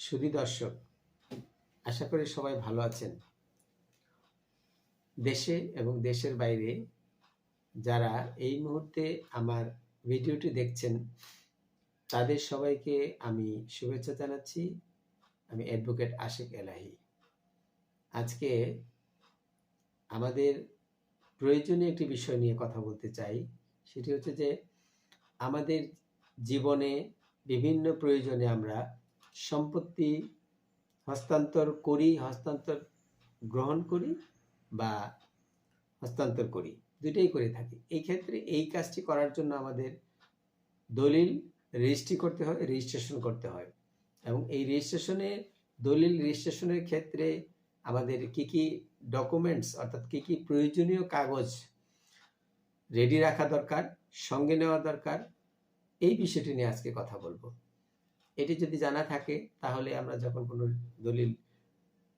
সুধী দর্শক, আশা করি সবাই ভালো আছেন। দেশে এবং দেশের বাইরে যারা এই মুহূর্তে আমার ভিডিওটি দেখছেন তাদের সবাইকে আমি শুভেচ্ছা জানাচ্ছি। আমি অ্যাডভোকেট আশিক এলাহি। আজকে আমাদের প্রয়োজনীয় একটি বিষয় নিয়ে কথা বলতে চাই। সেটি হচ্ছে যে আমাদের জীবনে বিভিন্ন প্রয়োজনে আমরা সম্পত্তি হস্তান্তর করি, হস্তান্তর গ্রহণ করি বা হস্তান্তর করি, দুইটাই করে থাকি। এই ক্ষেত্রে এই কাজটি করার জন্য আমাদের দলিল রেজিস্ট্রি করতে হয়, রেজিস্ট্রেশন করতে হয়। এবং এই দলিল রেজিস্ট্রেশনের ক্ষেত্রে আমাদের কি কি ডকুমেন্টস অর্থাৎ কি কি প্রয়োজনীয় কাগজ রেডি রাখা দরকার, সঙ্গে নেওয়া দরকার, এই বিষয়টি নিয়ে আজকে কথা বলবো। এটি যদি জানা থাকে তাহলে আমরা যখন কোনো দলিল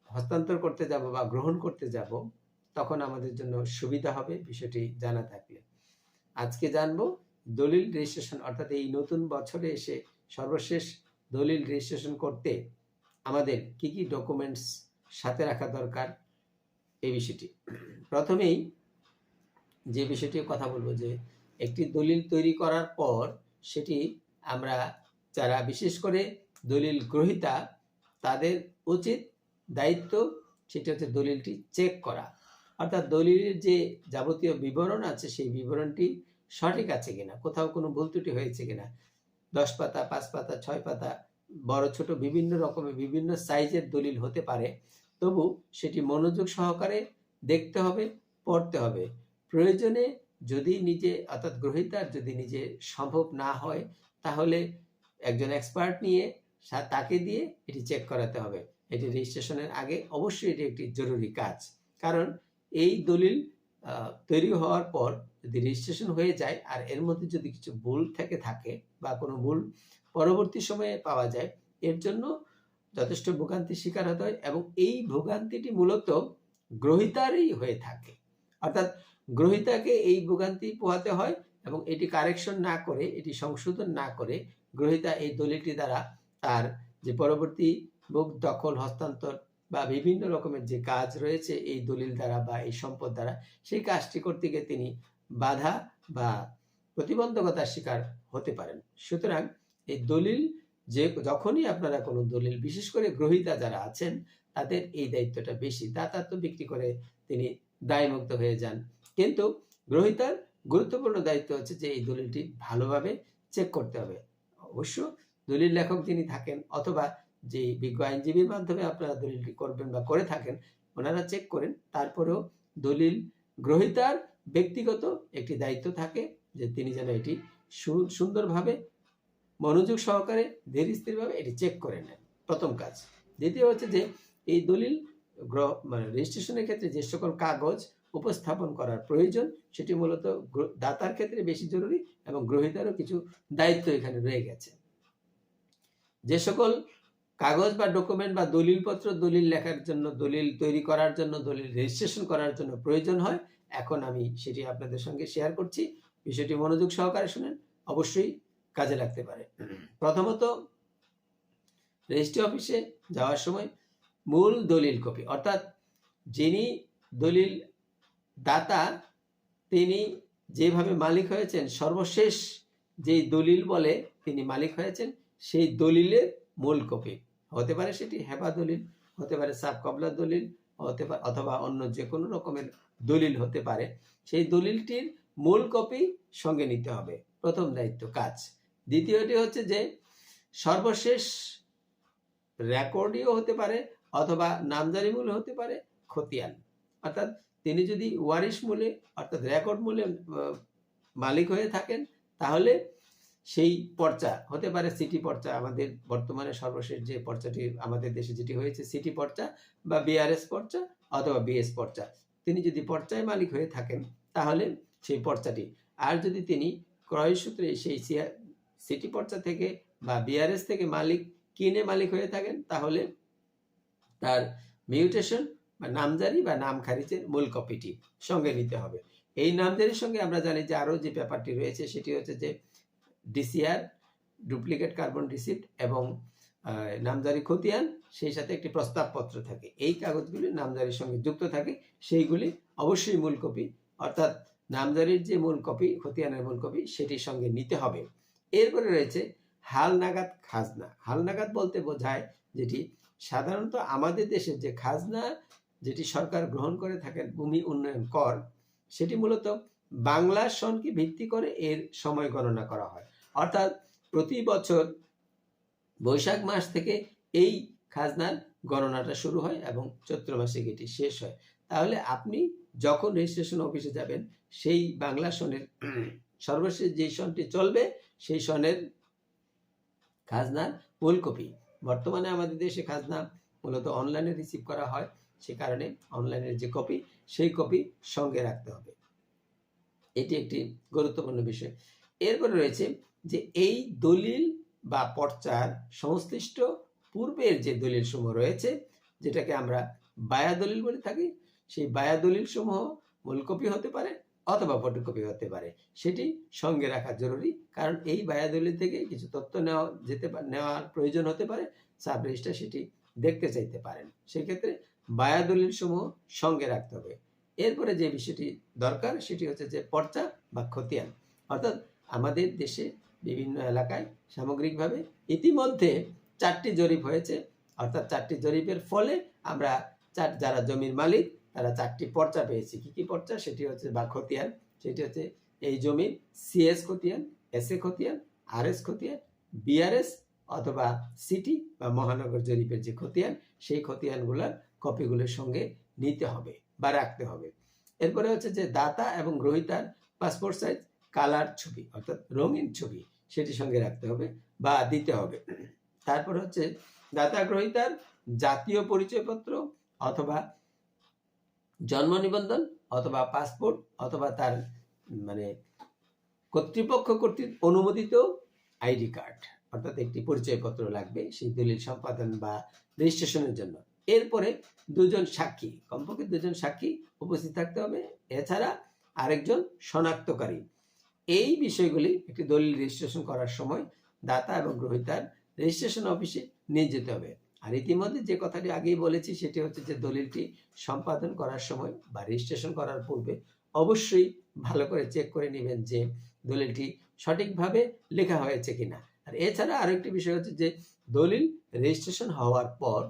হস্তান্তর করতে যাব বা গ্রহণ করতে যাব তখন আমাদের জন্য সুবিধা হবে বিষয়টি জানা থাকলে। আজকে জানবো দলিল রেজিস্ট্রেশন অর্থাৎ এই নতুন বছরে এসে সর্বশেষ দলিল রেজিস্ট্রেশন করতে আমাদের কি কি ডকুমেন্টস সাথে রাখা দরকার, এই বিষয়টি। প্রথমেই যে বিষয়টি কথা বলবো যে একটি দলিল তৈরি করার পর সেটি আমরা যারা বিশেষ করে দলিল গ্রহীতা তাদের উচিত দায়িত্ব সেটি হচ্ছে দলিলটি চেক করা। অর্থাৎ দলিলের যে যাবতীয় বিবরণ আছে সেই বিবরণটি সঠিক আছে কিনা, কোথাও কোনো ভুল ত্রুটি হয়েছে কিনা। 10 পাতা, 5 পাতা, 6 পাতা, বড় ছোট বিভিন্ন রকমের বিভিন্ন সাইজের দলিল হতে পারে, তবু সেটি মনোযোগ সহকারে দেখতে হবে, পড়তে হবে। প্রয়োজনে যদি নিজে অর্থাৎ গ্রহীতার যদি নিজে সম্ভব না হয় তাহলে একজন এক্সপার্ট নিয়ে তাকে দিয়ে এটি চেক করাতে হবে। এটি রেজিস্ট্রেশনের আগে অবশ্যই এটি একটি জরুরি কাজ, কারণ এই দলিল তৈরি হওয়ার পর যদি রেজিস্ট্রেশন হয়ে যায় আর এর মধ্যে যদি কিছু ভুল থেকে থাকে বা কোনো ভুল পরবর্তী সময়ে পাওয়া যায়, এর জন্য যথেষ্ট ভোগান্তির শিকার হতে হয়। এবং এই ভোগান্তিটি মূলত গ্রহীতারই হয়ে থাকে, অর্থাৎ গ্রহীতাকে এই ভোগান্তি পোহাতে হয় এবং এটি কারেকশন না করে, এটি সংশোধন না করে গ্রহীতা এই দলিলটি দ্বারা তার যে পরবর্তী ভোগ দখল হস্তান্তর বা বিভিন্ন রকমের যে কাজ রয়েছে এই দলিল দ্বারা বা এই সম্পদ দ্বারা, সেই কাজটি করতে গিয়ে তিনি বাধা বা প্রতিবন্ধকতার শিকার হতে পারেন। সুতরাং এই দলিল যখনই আপনারা কোনো দলিল, বিশেষ করে গ্রহীতা যারা আছেন তাদের এই দায়িত্বটা বেশি। দাতা তো বিক্রি করে তিনি দায়মুক্ত হয়ে যান, কিন্তু গ্রহীতার গুরুত্বপূর্ণ দায়িত্ব হচ্ছে যে এই দলিলটি ভালোভাবে চেক করতে হবে। অবশ্য দলিল লেখক যিনি থাকেন অথবা যে বিজ্ঞ আইনজীবীর মাধ্যমে আপনারা দলিলটি করবেন বা করে থাকেন, ওনারা চেক করেন। তারপরেও দলিল গ্রহীতার ব্যক্তিগত একটি দায়িত্ব থাকে যে তিনি যেন এটি সুন্দরভাবে মনোযোগ সহকারে ধীর স্থিরভাবে এটি চেক করে নেন, প্রথম কাজ। দ্বিতীয় হচ্ছে যে এই দলিল রেজিস্ট্রেশনের ক্ষেত্রে যে সকল কাগজ উপস্থাপন করার প্রয়োজন সেটি মূলত দাতার ক্ষেত্রে বেশি জরুরি এবং গ্রহীতারও কিছু দায়িত্ব এখানে রয়ে গেছে। যে সকল কাগজ বা ডকুমেন্ট বা দলিলপত্র দলিল লেখার জন্য, দলিল তৈরি করার জন্য, দলিল রেজিস্ট্রেশন করার জন্য প্রয়োজন হয়, এখন আমি সেটি আপনাদের সঙ্গে শেয়ার করছি। বিষয়টি মনোযোগ সহকারে শুনেন, অবশ্যই কাজে লাগতে পারে। প্রথমত, রেজিস্ট্রি অফিসে যাওয়ার সময় মূল দলিল কপি, অর্থাৎ যিনি দলিল দাতা তিনি যেভাবে মালিক হয়েছেন, সর্বশেষ যেই দলিল বলে তিনি মালিক হয়েছেন সেই দলিলের মূল কপি হতে পারে, সেটি হেবা দলিল হতে পারে, সাব কবলা দলিল হতে পারে, অথবা অন্য যে কোনো রকমের দলিল হতে পারে। সেই দলিলটির মূল কপি সঙ্গে নিতে হবে, প্রথম দায়িত্ব কাজ। দ্বিতীয়টি হচ্ছে যে সর্বশেষ রেকর্ডীয় হতে পারে অথবা নামজারি মূলে হতে পারে খতিয়ান, অর্থাৎ তিনি যদি ওয়ারিশ মূলে অর্থাৎ রেকর্ড মূলে মালিক হয়ে থাকেন তাহলে সেই পর্চা হতে পারে সিটি পর্চা, আমাদের বর্তমানে সর্বশেষ যে পর্চাটি আমাদের দেশে যেটি হয়েছে সিটি পর্চা বা বিআরএস পর্চা অথবা বিএস পর্চা, তিনি যদি পর্চায় মালিক হয়ে থাকেন তাহলে সেই পর্চাটি, আর যদি তিনি ক্রয়সূত্রে সেই সিটি পর্চা থেকে বা বিআরএস থেকে কিনে মালিক হয়ে থাকেন তাহলে তার মিউটেশন বা নামজারি বা নাম খারিজের মূল কপিটি সঙ্গে নিতে হবে। এই নামজারির সঙ্গে আমরা জানি যে আরও যে ব্যাপারটি রয়েছে সেটি হচ্ছে যে ডিসিআর, ডুপ্লিকেট কার্বন রিসিপ্ট এবং নামজারি খতিয়ান, সেই সাথে একটি প্রস্তাবপত্র থাকে। এই কাগজগুলি নামজারির সঙ্গে যুক্ত থাকে, সেইগুলি অবশ্যই মূল কপি, অর্থাৎ নামজারির যে মূল কপি, খতিয়ানের মূল কপি, সেটির সঙ্গে নিতে হবে। এরপরে রয়েছে হালনাগাদ খাজনা। হালনাগাদ বলতে বোঝায় যেটি সাধারণত আমাদের দেশের যে খাজনা যেটি সরকার গ্রহণ করে থাকেন, ভূমি উন্নয়ন কর, সেটি মূলত বাংলা সনকে ভিত্তি করে এর সময় গণনা করা হয়। অর্থাৎ প্রতি বছর বৈশাখ মাস থেকে এই খাজনার গণনাটা শুরু হয় এবং চৈত্র মাসে এটি শেষ হয়। তাহলে আপনি যখন রেজিস্ট্রেশন অফিসে যাবেন, সেই বাংলা সনের সর্বশেষ যে সনটি চলবে, সেই সনের খাজনার মূল কপি। বর্তমানে আমাদের দেশে খাজনা মূলত অনলাইনে রিসিভ করা হয়, সে কারণে অনলাইনের যে কপি, সেই কপি সঙ্গে রাখতে হবে। এটি একটি গুরুত্বপূর্ণ বিষয়। এরপরে রয়েছে যে এই দলিল বা পর্চার সংশ্লিষ্ট পূর্বের যে দলিল সমূহ রয়েছে, যেটাকে আমরা বায়া দলিল বলে থাকি, সেই বায়া দলিল সমূহ মূল কপি হতে পারে অথবা ফটোকপি হতে পারে, সেটি সঙ্গে রাখা জরুরি। কারণ এই বায়া দলিল থেকে কিছু তথ্য নেওয়ার প্রয়োজন হতে পারে, সাব রেজিস্ট্রার সেটি দেখতে চাইতে পারেন, সেক্ষেত্রে বায়া দলিল সমূহ সঙ্গে রাখতে হবে। এরপরে যে বিষয়টি দরকার সেটি হচ্ছে যে পর্চা বা খতিয়ান। অর্থাৎ আমাদের দেশে বিভিন্ন এলাকায় সামগ্রিকভাবে ইতিমধ্যে 4টি জরিপ হয়েছে, অর্থাৎ 4টি জরিপের ফলে আমরা যারা জমির মালিক তারা 4টি পর্চা পেয়েছি। কি কি পর্চা? সেটি হচ্ছে বা খতিয়ান, সেটি হচ্ছে এই জমির সিএস খতিয়ান, এসএ খতিয়ান, আরএস খতিয়ান, বিআরএস অথবা সিটি বা মহানগর জরিপের যে খতিয়ান, সেই খতিয়ানগুলোর কপিগুলোর সঙ্গে নিতে হবে বা রাখতে হবে। এরপরে হচ্ছে যে দাতা এবং গ্রহীতার পাসপোর্ট সাইজ কালার ছবি, অর্থাৎ রঙিন ছবি, সেটি সঙ্গে রাখতে হবে বা দিতে হবে। তারপর হচ্ছে দাতা গ্রহীতার জাতীয় পরিচয়পত্র অথবা জন্ম নিবন্ধন অথবা পাসপোর্ট অথবা তার কর্তৃপক্ষ কর্তৃক অনুমোদিত আইডি কার্ড, অর্থাৎ একটি পরিচয়পত্র লাগবে সেই দলিল সম্পাদন বা রেজিস্ট্রেশনের জন্য। এরপরে 2জন সাক্ষী, কমপক্ষে 2জন সাক্ষী উপস্থিত থাকতে হবে, এছাড়া আরেকজন শনাক্তকারী। এই বিষয়গুলি একটি দলিল রেজিস্ট্রেশন করার সময় দাতা এবং গ্রহীতার রেজিস্ট্রেশন অফিসে নিয়ে যেতে হবে। আর ইতিমধ্যে যে কথাটি আগেই বলেছি সেটি হচ্ছে যে দলিলটি সম্পাদন করার সময় বা রেজিস্ট্রেশন করার পূর্বে অবশ্যই ভালো করে চেক করে নেবেন যে দলিলটি সঠিকভাবে লেখা হয়েছে কিনা। আর এছাড়া আরেকটি বিষয় হচ্ছে যে দলিল রেজিস্ট্রেশন হওয়ার পর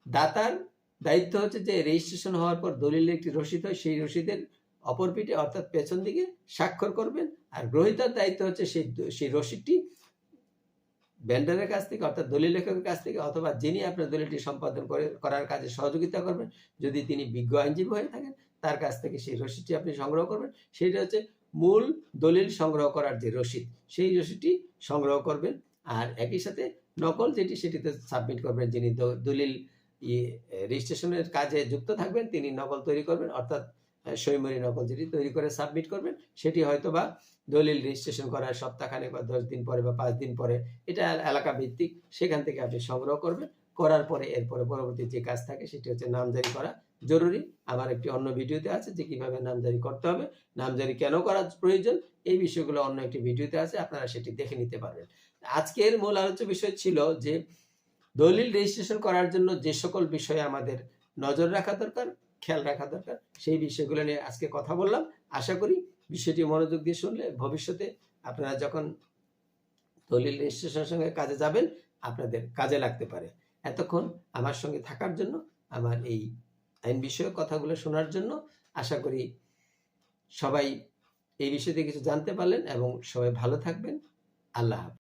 দাতার দায়িত্ব হচ্ছে যে রেজিস্ট্রেশন হওয়ার পর দলিলের একটি রসিদ হয়, সেই রসিদের অপর পিঠে অর্থাৎ পেছন দিকে স্বাক্ষর করবেন। আর গ্রহীতার দায়িত্ব হচ্ছে সেই রসিদটি ভেন্ডারের কাছ থেকে অর্থাৎ দলিল লেখকের কাছ থেকে অথবা যিনি আপনার দলিলটি সম্পাদন করার কাজে সহযোগিতা করবেন, যদি তিনি বিজ্ঞ আইনজীবী হয়ে থাকেন, তার কাছ থেকে সেই রসিদটি আপনি সংগ্রহ করবেন। সেটা হচ্ছে মূল দলিল সংগ্রহ করার যে রসিদ, সেই রসিদটি সংগ্রহ করবেন। আর একই সাথে নকল যেটি, সেটিতে সাবমিট করবেন। যিনি দলিল রেজিস্ট্রেশনের কাজে যুক্ত থাকবেন তিনি নকল তৈরি করবেন, অর্থাৎ সইমরি নকল যেটি তৈরি করে সাবমিট করবেন। সেটি হয়তো বা দলিল রেজিস্ট্রেশন করার সপ্তাহখানেক বা 10 দিন পরে বা 5 দিন পরে, এটা এলাকা ভিত্তিক, সেখান থেকে আপনি সংগ্রহ করবেন। করার পরে এরপরে পরবর্তী যে কাজ থাকে সেটি হচ্ছে নামজারি করা জরুরি। আমার একটি অন্য ভিডিওতে আছে যে কিভাবে নামজারি করতে হবে, নামজারি কেন করা প্রয়োজন, এই বিষয়গুলো অন্য একটি ভিডিওতে আছে, আপনারা সেটি দেখে নিতে পারবেন। আজকের মূল আলোচ্য বিষয় ছিল যে দলিল রেজিস্ট্রেশন করার জন্য যে সকল বিষয়ে আমাদের নজর রাখা দরকার, খেয়াল রাখা দরকার, সেই বিষয়গুলো নিয়ে আজকে কথা বললাম। আশা করি বিষয়টি মনোযোগ দিয়ে শুনলে ভবিষ্যতে আপনারা যখন দলিল রেজিস্ট্রেশনের সঙ্গে কাজে যাবেন আপনাদের কাজে লাগতে পারে। এতক্ষণ আমার সঙ্গে থাকার জন্য, আমার এই আইন বিষয়ক কথাগুলো শোনার জন্য আশা করি সবাই এই বিষয়তে কিছু জানতে পারলেন এবং সবাই ভালো থাকবেন। আল্লাহ হাফেজ।